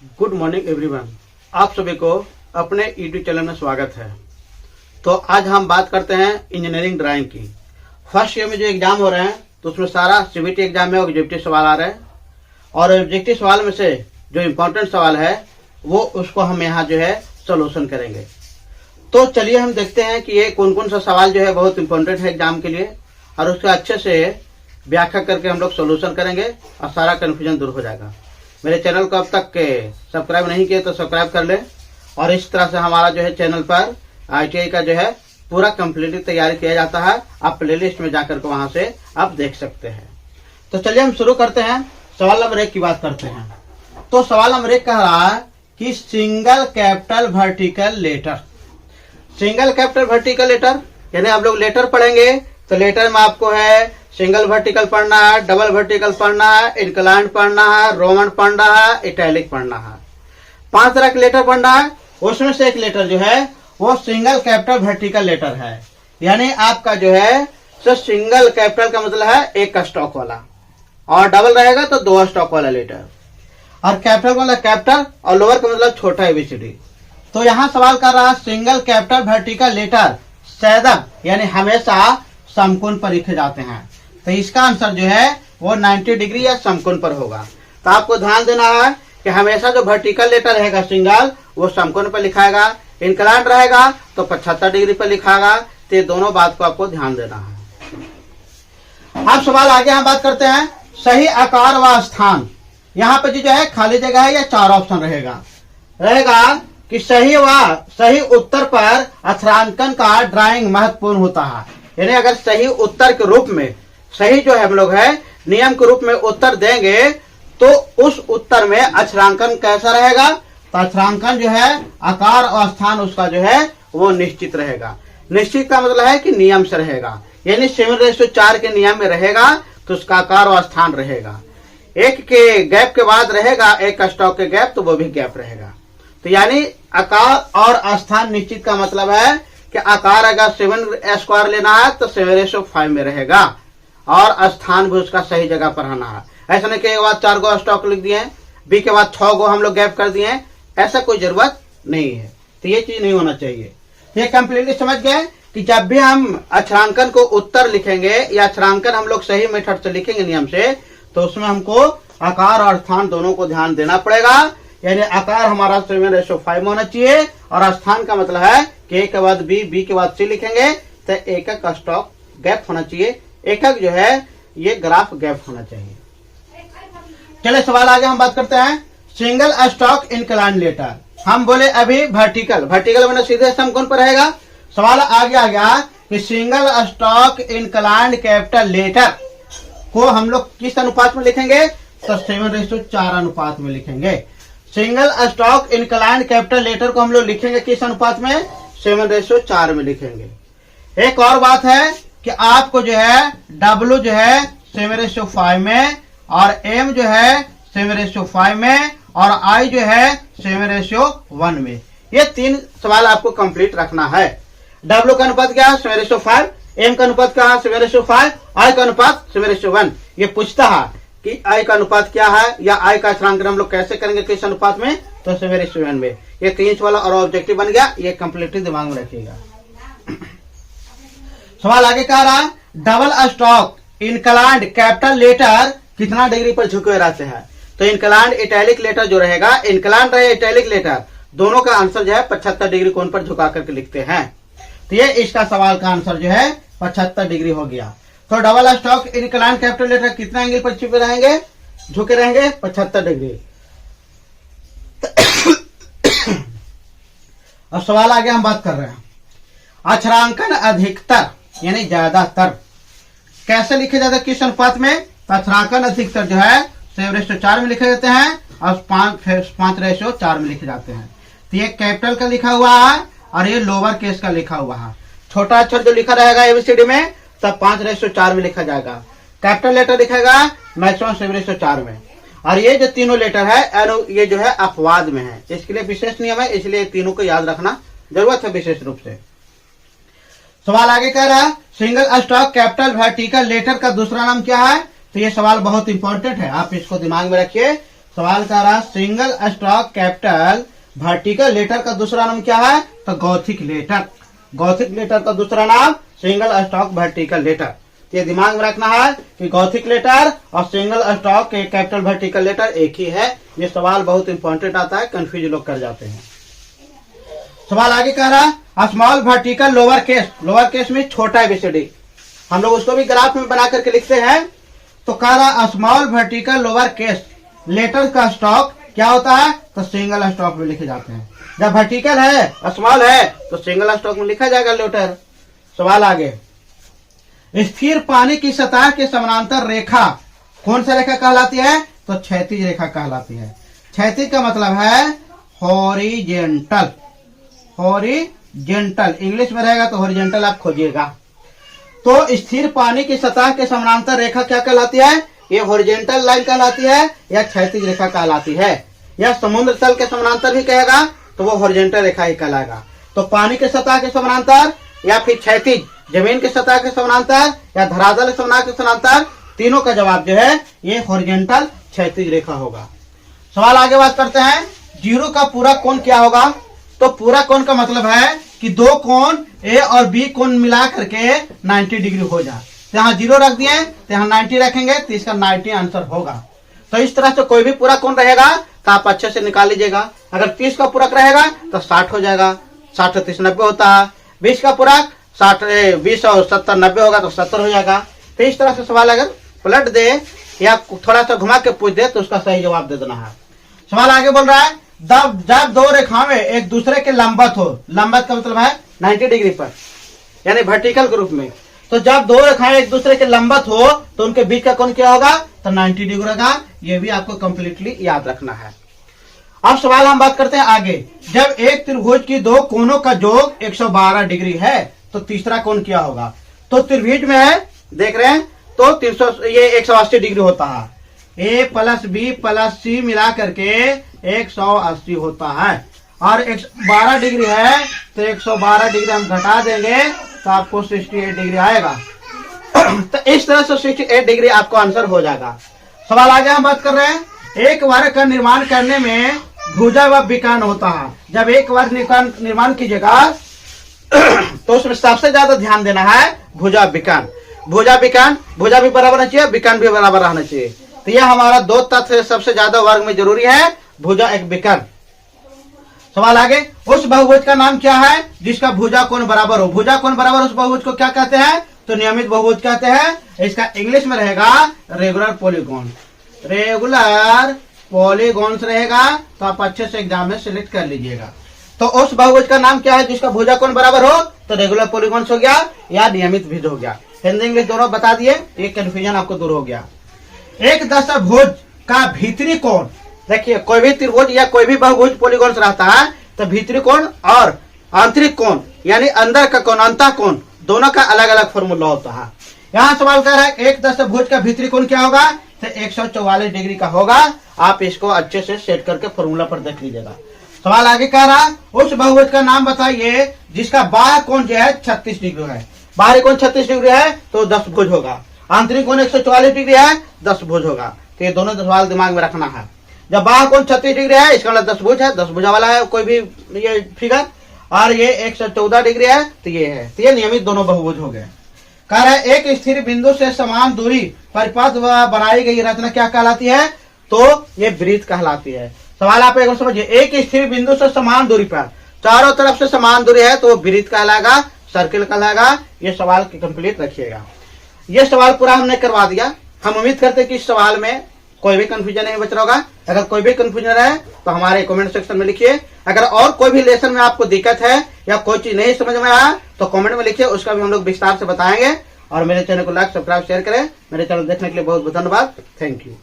Good morning everyone. आप सभी को अपने यूट्यूब चैनल में स्वागत है। तो आज हम बात करते हैं इंजीनियरिंग ड्राइंग की। फर्स्ट ईयर में जो एग्जाम हो रहे हैं तो उसमें सारा सीबीटी एग्जाम में ऑब्जेक्टिव सवाल आ रहे हैं और ऑब्जेक्टिव सवाल में से जो इम्पोर्टेंट सवाल है वो उसको हम यहाँ जो है सोल्यूशन करेंगे। तो चलिए हम देखते हैं कि ये कौन कौन सा सवाल जो है बहुत इंपॉर्टेंट है एग्जाम के लिए और उसका अच्छे से व्याख्या करके हम लोग सोल्यूशन करेंगे और सारा कन्फ्यूजन दूर हो जाएगा। मेरे चैनल को अब तक सब्सक्राइब नहीं किए तो सब्सक्राइब कर ले और इस तरह से हमारा जो है चैनल पर ITI का जो है पूरा कंप्लीटली तैयारी किया जाता है। आप प्लेलिस्ट में जाकर के वहां से आप देख सकते हैं। तो चलिए हम शुरू करते हैं। सवाल नंबर 1 की बात करते हैं। तो सवाल नंबर 1 कह रहा है कि single capital vertical letter. Single capital vertical letter यानी आप लोग लेटर पढ़ेंगे तो लेटर में आपको है सिंगल वर्टिकल पढ़ना है, डबल वर्टिकल पढ़ना है, इंक्लाइंड पढ़ना है, रोमन पढ़ना है, इटैलिक पढ़ना है। 5 तरह के लेटर पढ़ना है। उसमें से एक लेटर जो है वो सिंगल कैपिटल वर्टिकल लेटर है। यानी आपका जो है सो सिंगल कैपिटल का मतलब है एक स्टॉक वाला और डबल रहेगा तो 2 स्टॉक वाला लेटर और कैपिटल का मतलब कैपिटल और लोअर का मतलब छोटा ABCD। तो यहाँ सवाल कर रहा है सिंगल कैपिटल वर्टिकल लेटर सदैव यानी हमेशा समकोण पर लिखे जाते हैं। तो इसका आंसर जो है वो 90 डिग्री या समकोण पर होगा। तो आपको ध्यान देना है कि हमेशा जो वर्टिकल लेटर रहेगा सिंगल वो समकोण पर लिखाएगा, इंक्लाइंड रहेगा तो 75 डिग्री पर लिखाएगा। तो ये दोनों बात को आपको ध्यान देना है। अब सवाल आगे हम बात करते हैं सही आकार व स्थान। यहाँ पे जो है खाली जगह है या 4 ऑप्शन रहेगा कि सही उत्तर पर अक्षरांकन का ड्राइंग महत्वपूर्ण होता है। यानी अगर सही उत्तर के रूप में सही जो है हम लोग है नियम के रूप में उत्तर देंगे तो उस उत्तर में अक्षरांकन कैसा रहेगा। तो अक्षरांकन जो है आकार और स्थान उसका जो है वो निश्चित रहेगा। निश्चित का मतलब है कि नियम से रहेगा यानी 7:4 के नियम में रहेगा तो उसका आकार और स्थान रहेगा। एक के गैप के बाद रहेगा एक स्टॉक के गैप तो वो भी गैप रहेगा। तो यानी आकार और स्थान निश्चित का मतलब है कि आकार अगर 7² लेना है तो 7:5 में रहेगा और स्थान भी उसका सही जगह पर रहना है। ऐसा नहीं कि एक बाद 4 गो स्टॉक लिख दिए, बी के बाद 6 गो हम लोग गैप कर दिए, ऐसा कोई जरूरत नहीं है। तो ये चीज नहीं होना चाहिए। ये कंप्लीटली समझ गए कि जब भी हम अक्षरांकन को उत्तर लिखेंगे या अक्षरांकन हम लोग सही मेथड से लिखेंगे नियम से तो उसमें हमको आकार और स्थान दोनों को ध्यान देना पड़ेगा। यानी आकार हमारा 7:5 में होना चाहिए और स्थान का मतलब है कि A के बाद B के बाद C लिखेंगे तो एक स्टॉक गैप होना चाहिए। एक जो है ये ग्राफ गैप होना चाहिए। चलिए सवाल आगे हम बात करते हैं सिंगल स्टॉक इंक्लाइंड लेटर। हम बोले अभी वर्टिकल मैंने सीधे समकोण पर रहेगा। सवाल आगे आ गया कि single stroke inclined capital letter को हम लोग किस अनुपात में लिखेंगे तो 7:4 अनुपात में लिखेंगे। Single stroke inclined capital letter को हम लोग लिखेंगे किस अनुपात में 7:4 में लिखेंगे। एक और बात है कि आपको जो है W जो है 7:5 में और M जो है 7:5 में और I जो है 7:1 में। ये 3 सवाल आपको कंप्लीट रखना है। W का अनुपात क्या है 7:5, M का अनुपात क्या है 7:5, I का अनुपात 7:1। ये पूछता है कि I का अनुपात क्या है या I का अक्षरांकन हम लोग कैसे करेंगे किस अनुपात में तो 7:1 में। ये 3 सवाल और ऑब्जेक्टिव बन गया। ये कंप्लीटली दिमाग में रखिएगा। सवाल आगे कह रहा है double stroke inclined capital letter कितना डिग्री पर झुके रहते हैं। तो इंक्लाइंड इटैलिक लेटर जो रहेगा इंक्लाइंड रहे इटैलिक लेटर दोनों का आंसर जो है 75 डिग्री कोण पर झुका करके लिखते हैं। तो ये इसका सवाल का आंसर जो है 75 डिग्री हो गया। तो double stroke inclined capital letter कितना एंगल पर झुके रहेंगे 75 डिग्री। अब सवाल आगे हम बात कर रहे हैं अक्षरांकन अधिकतर यानी ज्यादातर कैसे लिखे जाते हैं किस अनुपात में। तो अक्षरांकन अधिकतर जो है 7:4 में लिखे जाते हैं और 5:4 में लिखे जाते हैं। तो ये कैपिटल का लिखा हुआ है और ये लोअर केस का लिखा हुआ है। छोटा अक्षर जो लिखा रहेगा ABCD में तब 5:4 में लिखा जाएगा। कैपिटल लेटर लिखेगा मैक्सिमम 7:4 में। और ये जो तीनों लेटर है ये जो है अपवाद में है। इसके लिए विशेष नियम है, इसलिए तीनों को याद रखना जरूरत है विशेष रूप से। सवाल आगे कह रहा है single stroke capital vertical letter का दूसरा नाम क्या है। तो ये सवाल बहुत इंपॉर्टेंट है, आप इसको दिमाग में रखिए। सवाल कह रहा single stroke capital vertical letter का दूसरा नाम क्या है? तो गॉथिक लेटर। गॉथिक लेटर का दूसरा नाम सिंगल स्टॉक वर्टिकल लेटर। ये दिमाग में रखना है कि गॉथिक लेटर और सिंगल स्टॉक के कैपिटल वर्टिकल लेटर एक ही है। ये सवाल बहुत इंपॉर्टेंट आता है, कंफ्यूज लोग कर जाते हैं। सवाल आगे कह रहा स्मॉल वर्टिकल लोअर केस में छोटा एबीसीडी। हम लोग उसको भी ग्राफ में बना करके लिखते हैं। तो कह रहा small vertical lower case letter का स्टॉक क्या होता है? तो सिंगल स्टॉक में लिखे जाते हैं। जब वर्टिकल है स्मॉल है तो सिंगल स्टॉक में लिखा जाएगा लेटर। सवाल आगे, स्थिर पानी की सतह के समानांतर रेखा कौन सा रेखा कहलाती है? तो क्षैतिज रेखा कहलाती है। क्षैतिज का मतलब है हॉरिजेंटल। हॉरिजेंटल इंग्लिश में रहेगा तो हॉरिजेंटल आप खोजिएगा। तो स्थिर पानी की सतह के समानांतर रेखा क्या कहलाती है? ये हॉरिजेंटल लाइन कहलाती है या क्षैतिज रेखा कहलाती है। या समुद्र तल के समानांतर भी कहेगा तो वो हॉरिजेंटल रेखा ही कहलाएगा। तो पानी के सतह के समानांतर या फिर क्षैतिज जमीन के सतह के समानांतर या धरातल सतह के समानांतर, तीनों का जवाब जो है ये हॉरिजेंटल क्षैतिज रेखा होगा। सवाल आगे बात करते हैं, जीरो का पूरा कोण क्या होगा? तो पूरा कोण का मतलब है कि दो कोण ए और बी कोण मिला करके 90 डिग्री हो जाए। तो यहाँ 0 रख दिए तो यहाँ 90 रखेंगे तो इसका 90 आंसर होगा। तो इस तरह से कोई भी पूरा कोण रहेगा तो आप अच्छे से निकाल लीजिएगा। अगर 30 का पूरक रहेगा तो 60 हो जाएगा। 60 30 90 होता है। 20 का पूरक 20 और 70 90 होगा तो 70 हो जाएगा। तो इस तरह से सवाल अगर पलट दे या थोड़ा सा घुमा के पूछ दे तो उसका सही जवाब दे देना है। सवाल आगे बोल रहा है जब दो रेखाएं एक दूसरे के लंबत हो, लंबत का मतलब है 90 डिग्री पर यानी वर्टिकल के रूप में। तो जब दो रेखाएं एक दूसरे के लंबत हो तो उनके बीच का कोण क्या होगा? तो 90 डिग्री होगा। ये भी आपको कंप्लीटली याद रखना है। अब सवाल हम बात करते हैं आगे, जब एक त्रिभुज की दो कोणों का योग 112 डिग्री है तो तीसरा कोण क्या होगा? तो त्रिभुज में है देख रहे हैं तो 180 डिग्री होता है। ए प्लस बी प्लस सी मिला करके 180 होता है और 112 डिग्री है तो 112 डिग्री हम घटा देंगे तो आपको 68 डिग्री आएगा। तो इस तरह से 68 डिग्री आपको आंसर हो जाएगा। सवाल आगे हम बात कर रहे हैं, एक वर्ग का निर्माण करने में भुजा व विकर्ण होता है। जब एक वर्ग निर्माण कीजिएगा तो उसमें सबसे ज्यादा ध्यान देना है भुजा विकर्ण। भुजा भी बराबर रहना चाहिए, विकर्ण भी बराबर रहना चाहिए। तो यह हमारा दो तथ्य सबसे ज्यादा वर्ग में जरूरी है, भुजा एक विकर्ण। सवाल आगे, उस बहुभुज का नाम क्या है जिसका भुजा कोण बराबर हो? भुजा कोण बराबर उस बहुभुज को क्या कहते हैं? तो नियमित बहुभुज कहते हैं। इसका इंग्लिश में रहेगा रेगुलर पॉलीगॉन। रेगुलर पॉलीगॉन्स रहेगा तो आप अच्छे से एग्जाम में सिलेक्ट कर लीजिएगा। तो उस बहुभुज का नाम क्या है जिसका भुजा कोण बराबर हो? तो रेगुलर पॉलीगॉन्स हो गया या नियमित भुज हो गया। हिंदी इंग्लिश दोनों बता दिए, एक कंफ्यूजन आपको दूर हो गया। एक दशभुज का भीतरी कोण, देखिए कोई भी त्रिभुज या कोई भी बहुभुज पॉलीगॉन्स रहता है तो भीतरी कोण और आंतरिक कोण यानी अंदर का कोण अंतः कोण दोनों का अलग अलग फॉर्मूला होता है। यहाँ सवाल कर रहा है एक दशभुज का भीतरी कोण क्या होगा? तो 144 डिग्री का होगा। आप इसको अच्छे से सेट करके फॉर्मूला पर देख लीजिएगा। सवाल आगे कह रहा उस बहुभुज का नाम बताइए जिसका बाह्य कोण जो है 36 डिग्री है। बाहरी कोण 36 डिग्री है तो 10 भुज होगा। आंतरिक कोण 144 डिग्री है 10 भुज होगा। तो ये दोनों सवाल दिमाग में रखना है। जब बाह्य कोण 36 डिग्री है इसका मतलब 10 भुज है, 10 भुजा वाला है कोई भी ये फिगर। और ये 114 डिग्री है तो ये है। तो ये नियमित दोनों बहुभुज हो गए। कह रहा है एक स्थिर बिंदु से समान दूरी पर पथ बनाई गई रचना क्या कहलाती है? तो ये वृत्त कहलाती है। सवाल आप एक बार समझिए, एक स्थिर बिंदु से समान दूरी पर चारों तरफ से समान दूरी है तो वृत्त कहलाएगा, सर्किल कहलाएगा। ये सवाल कंप्लीट रखिएगा। ये सवाल पूरा हमने करवा दिया। हम उम्मीद करते हैं कि इस सवाल में कोई भी कंफ्यूजन नहीं बच रहा होगा। अगर कोई भी कंफ्यूजन है तो हमारे कमेंट सेक्शन में लिखिए। अगर और कोई भी लेसन में आपको दिक्कत है या कोई चीज नहीं समझ में आया तो कमेंट में लिखिए, उसका भी हम लोग विस्तार से बताएंगे। और मेरे चैनल को लाइक सब्सक्राइब शेयर करें। मेरे चैनल देखने के लिए बहुत बहुत धन्यवाद। Thank you.